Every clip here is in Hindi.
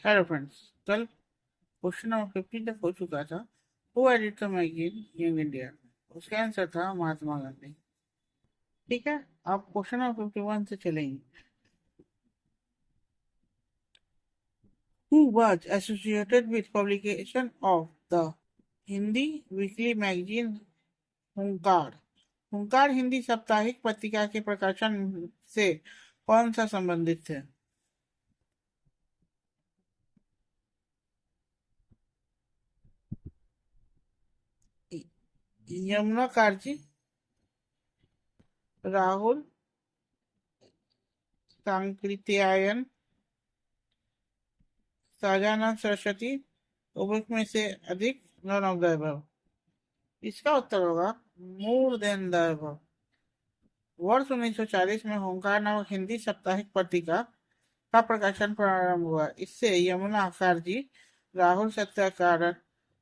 Hello friends. कल क्वेश्चन नंबर 15 तक हो चुका था। Who editor magazine young India? उसका आंसर था महात्मा गांधी। ठीक है, आप क्वेश्चन नंबर 51 से चलेंगे। Who was associated with publication of the Hindi weekly magazine हुंकार? हुंकार हिंदी साप्ताहिक पत्रिका के प्रकाशन से कौन सा संबंधित है? यमुना कार्जी, राहुल सांकृत्यायन, शाहजानंद सरस्वती, उर्वरक में से अधिक, नन ऑफ द अबव। इसका उत्तर होगा मोर देन द अबव। वर्ष 1940 में होंकार नामक हिंदी साप्ताहिक पत्रिका का प्रकाशन प्रारंभ हुआ। इससे यमुना खारजी, राहुल सत्याकारण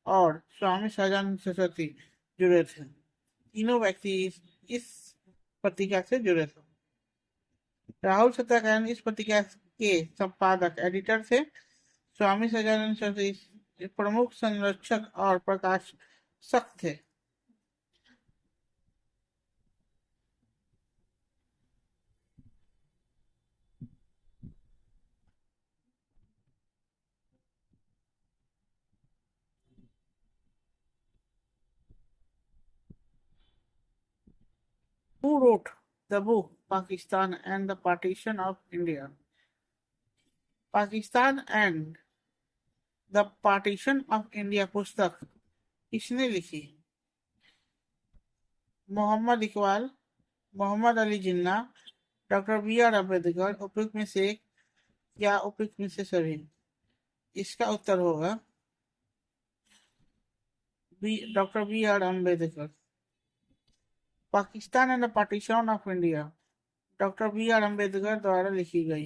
और स्वामी सदानंद सरस्वती जुड़े थे। तीनों व्यक्ति इस पत्रिका से जुड़े थे। राहुल सत्याकारण इस पत्रिका के संपादक एडिटर थे। स्वामी सदानंद सरस्वती प्रमुख संरक्षक और प्रकाशक थे। Who wrote the book Pakistan and the Partition of India? Pakistan and the partition of India पुस्तक किसने लिखी? Mohammad Iqbal, Mohammad Ali Jinnah, doctor B R Ambedkar, उपयुक्त में से एक या उपयुक्त में से सभी। इसका उत्तर होगा doctor B R Ambedkar. Pakistan and the partition of India doctor B R Ambedkar द्वारा लिखी गई।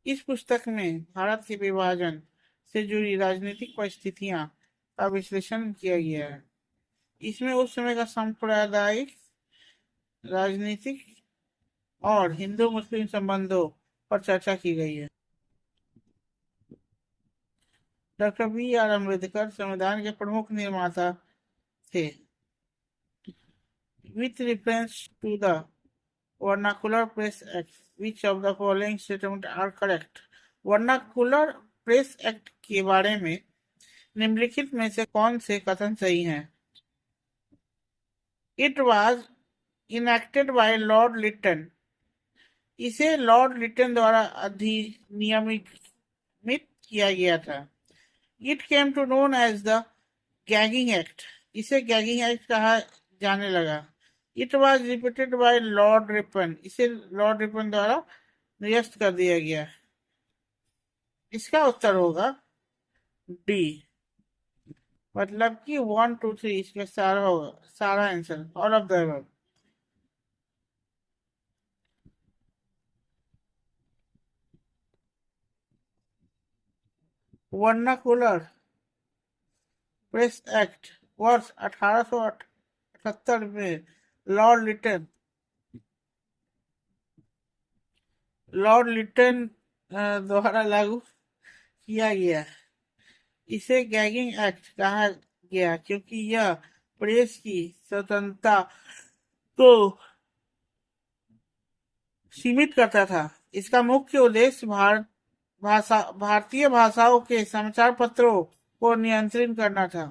इस पुस्तक में भारत के विभाजन से जुड़ी राजनीतिक परिस्थितियां का विश्लेषण किया गया है। इसमें उस समय का सांप्रदायिक, राजनीतिक और हिंदू मुस्लिम संबंधों पर चर्चा की गई है। डॉक्टर बी आर अम्बेडकर संविधान के प्रमुख निर्माता थे। With reference to the vernacular press act, which of the following statement are correct? Vernacular press act के बारे में निम्नलिखित में से कौन से कथन सही हैं? It was enacted by lord Lytton. इसे लॉर्ड लिटन द्वारा अधिनियमित किया गया था। It came to known as the gagging act. इसे गैगिंग एक्ट कहा जाने लगा। It was repeated by lord Ripon. इसे लॉर्ड रिपन द्वारा निरस्त कर दिया गया। इसका उत्तर होगा डी, मतलब कि 1 2 3 इसका सारा होगा, सारा answer, all of the above. Vernacular press act वर्ष 1878 में लॉर्ड लिटन द्वारा लागू किया गया। इसे गैगिंग एक्ट कहा गया क्योंकि यह प्रेस की स्वतंत्रता को सीमित करता था। इसका मुख्य उद्देश्य भारतीय भाषाओं के समाचार पत्रों को नियंत्रित करना था।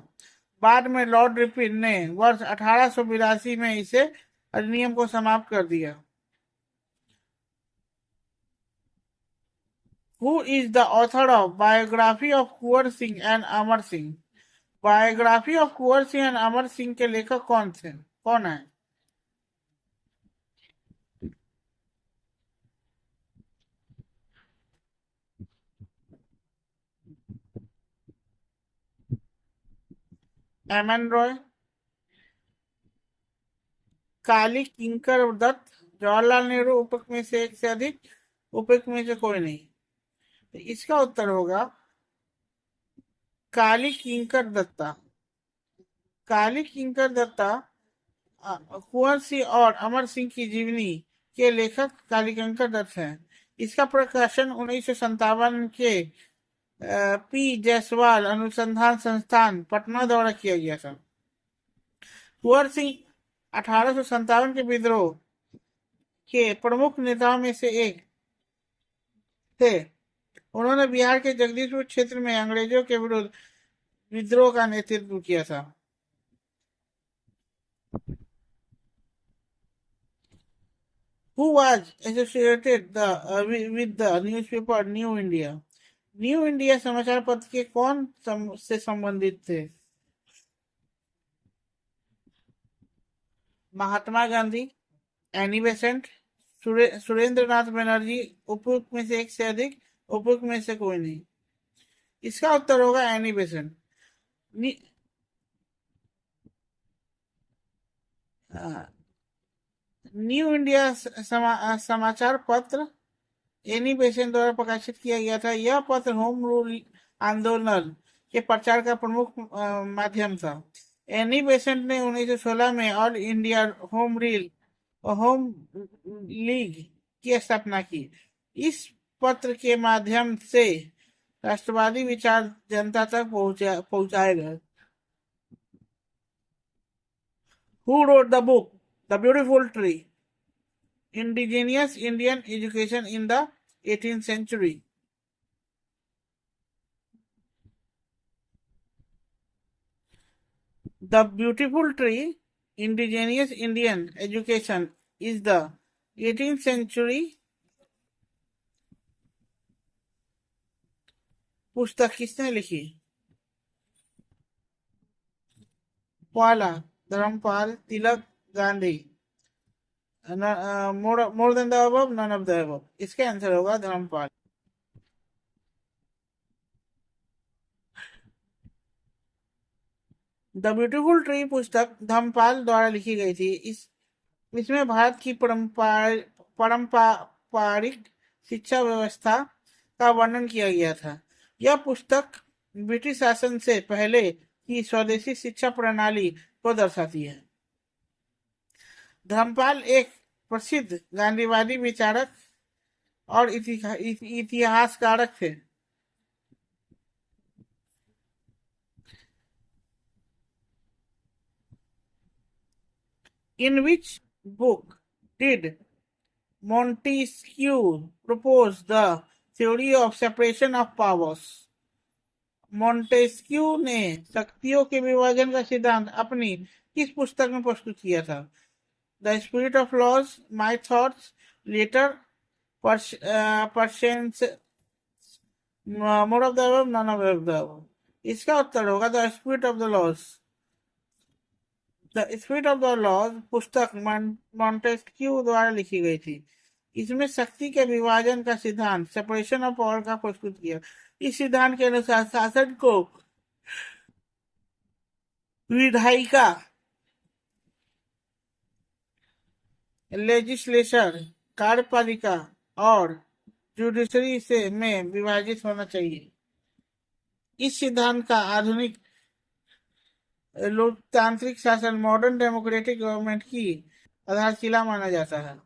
बाद में लॉर्ड रिपन ने वर्ष 1882 में इसे अधिनियम को समाप्त कर दिया। Who is the author of Biography of Kunwar Singh and Amar Singh? Biography of Kunwar Singh and Amar Singh के लेखक कौन है? एम एन रॉय, काली किंकर दत्त, जवाहरलाल नेहरू, उपयुक्त में से एक से अधिक, उपयुक्त में से कोई नहीं। तो इसका उत्तर होगा काली किंकर दत्ता। काली किंकर दत्ता कुंवर सिंह और अमर सिंह की जीवनी के लेखक कालीकंकर दत्त हैं। इसका प्रकाशन 1957 के पी जायसवाल अनुसंधान संस्थान पटना द्वारा किया गया था। कुंवर सिंह 1857 के विद्रोह के प्रमुख नेताओं में से एक थे। उन्होंने बिहार के जगदीशपुर क्षेत्र में अंग्रेजों के विरुद्ध विद्रोह का नेतृत्व किया था। Who was associated with the newspaper New India? New India समाचार पत्र के कौन से संबंधित थे? महात्मा गांधी, एनी बेसेंट, सुरेंद्र नाथ बनर्जी, उपयुक्त में से एक से अधिक, उपयुक्त में से कोई नहीं। इसका उत्तर होगा एनी बेसेंट। न्यू इंडिया समाचार पत्र एनी बेसेंट द्वारा प्रकाशित किया गया था। यह पत्र होम रूल आंदोलन के प्रचार का प्रमुख माध्यम था। एनी बेसेंट ने 1916 में ऑल इंडिया होम रील और होम लीग की स्थापना की। इस पत्र के माध्यम से राष्ट्रवादी विचार जनता तक पहुंचाए गए। Who wrote the book The Beautiful Tree? Indigenous Indian Education in the 18th Century. The Beautiful Tree, Indigenous Indian Education is the 18th century पुस्तक किसने लिखी? पहला Dharampal, Tilak, Gandhi. More than the above, none of the above. इसका आंसर होगा धर्मपाल। द ब्यूटीफुल ट्री पुस्तक धर्मपाल द्वारा लिखी गई थी। इसमें भारत की पारंपरिक शिक्षा व्यवस्था का वर्णन किया गया था। यह पुस्तक ब्रिटिश शासन से पहले की स्वदेशी शिक्षा प्रणाली को दर्शाती है। धर्मपाल एक प्रसिद्ध गांधीवादी विचारक और इतिहासकारक थे। In which book did Montesquieu propose the theory of separation of powers? Montesquieu ने शक्तियों के विभाजन का सिद्धांत अपनी किस पुस्तक में प्रस्तुत किया था? The spirit of laws, my thoughts, letter, persons, more of the above, none of the above. इसका उत्तर होगा the spirit of the laws. The spirit of the laws पुस्तक मॉन्टेस्क्यू द्वारा लिखी गई थी। इसमें शक्ति के विभाजन का सिद्धांत, सेपरेशन ऑफ पावर का प्रस्तुत किया। इस सिद्धांत के अनुसार शासन को विधायिका, लेजिस्लेचर, कार्यपालिका और जुडिशरी से में विभाजित होना चाहिए। इस सिद्धांत का आधुनिक लोकतांत्रिक शासन, मॉडर्न डेमोक्रेटिक गवर्नमेंट की आधारशिला माना जाता है।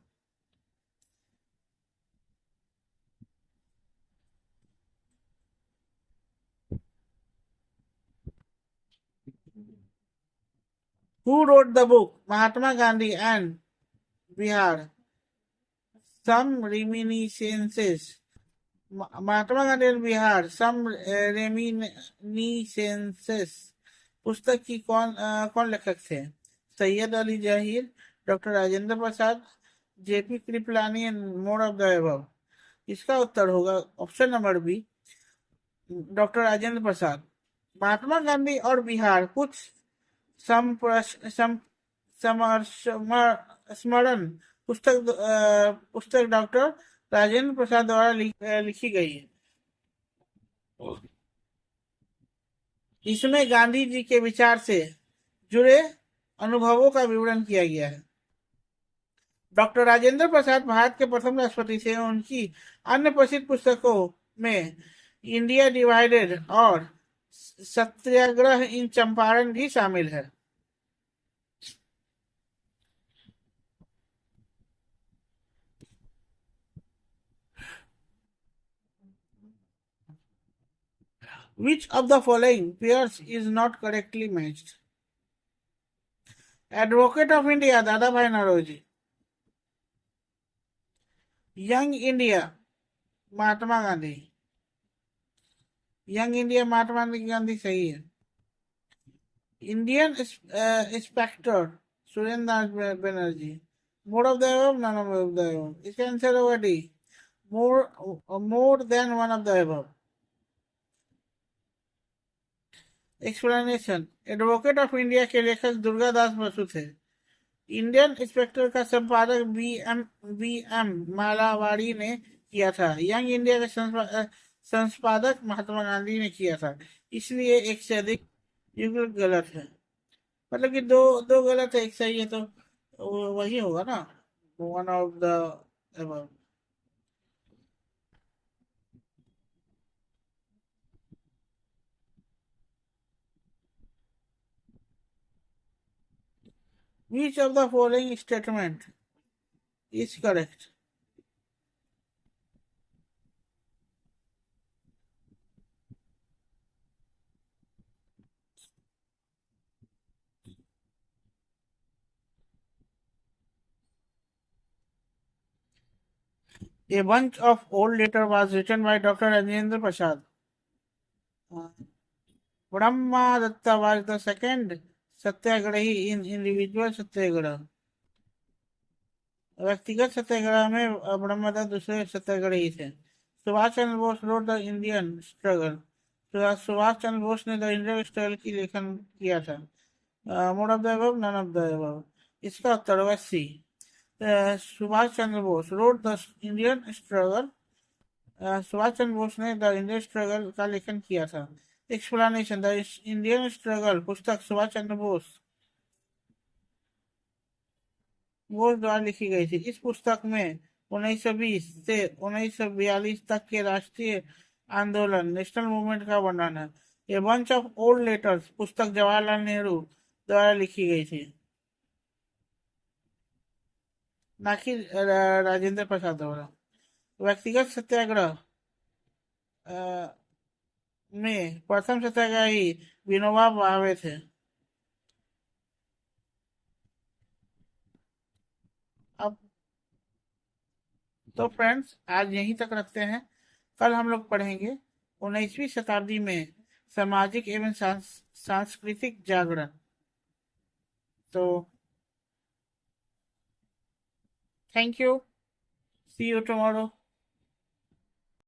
Who wrote the book Mahatma Gandhi and Bihar? Some reminiscences. महात्मा गांधी और बिहार, सम रेमिनिसेंसेस पुस्तक की कौन लेखक थे? Syed Ali Zaheer, doctor Rajendra Prasad, JP Kripalani and more of the above. इसका उत्तर होगा option number B, doctor Rajendra Prasad. Mahatma Gandhi और बिहार कुछ स्मरण पुस्तक डॉक्टर राजेंद्र प्रसाद द्वारा लिखी गई है। इसमें गांधी जी के विचार से जुड़े अनुभवों का विवरण किया गया है। डॉक्टर राजेंद्र प्रसाद भारत के प्रथम राष्ट्रपति थे। उनकी अन्य प्रसिद्ध पुस्तकों में इंडिया डिवाइडेड और सत्याग्रह इन चंपारण भी शामिल है। Which of the following pairs is not correctly matched? Advocate of India, Dadabhai Naroji. Young India, Mahatma Gandhi. Young India, Mahatma Gandhi सही है. Indian inspector, Surendra Banerjee. More of the above, none of the above. इसका आंसर होगा D. More than one of the above. Explanation. Advocate of India के लेखक दुर्गादास बसु थे. इंडियन इंस्पेक्टर का संपादक बी एम मालावाड़ी ने किया था. यंग इंडिया का संपादक महात्मा गांधी ने किया था. इसलिए एक से अधिक युगल गलत है. मतलब कि दो दो गलत है, एक सही है, तो वही होगा ना, one of the above. Which of the following statement is correct? A bunch of old letter was written by Dr. Rajendra Prasad. Brahmadatta was the second satyagrahi in individual satyagraha. व्यक्तिगत सत्याग्रह में ब्रह्मदत्त दूसरे सत्याग्रही थे. Subhash Chandra Bose wrote the Indian struggle. Subhash Chandra Bose ने द इंडियन स्ट्रगल की लेखन किया था. More of the above, none of the above. इसका उत्तर होगा C. Subhash Chandra Bose wrote the Indian struggle. Subhash Chandra Bose ने द इंडियन स्ट्रगल का लेखन किया था. एक्सप्लेनेशन. द इंडियन स्ट्रगल पुस्तक सुभाष चंद्र बोस द्वारा लिखी गई थी. इस पुस्तक में 1920 से 1942 तक के राष्ट्रीय आंदोलन नेशनल मूवमेंट का वर्णन है. A bunch of old letters पुस्तक जवाहरलाल नेहरू द्वारा लिखी गई थी, ना कि राजेंद्र प्रसाद द्वारा. व्यक्तिगत सत्याग्रह में प्रथम सत्याग्रही विनोबा भावे थे. अब तो फ्रेंड्स आज यहीं तक रखते हैं. कल हम लोग पढ़ेंगे 19वीं शताब्दी में सामाजिक एवं सांस्कृतिक जागरण. तो thank you. See you tomorrow.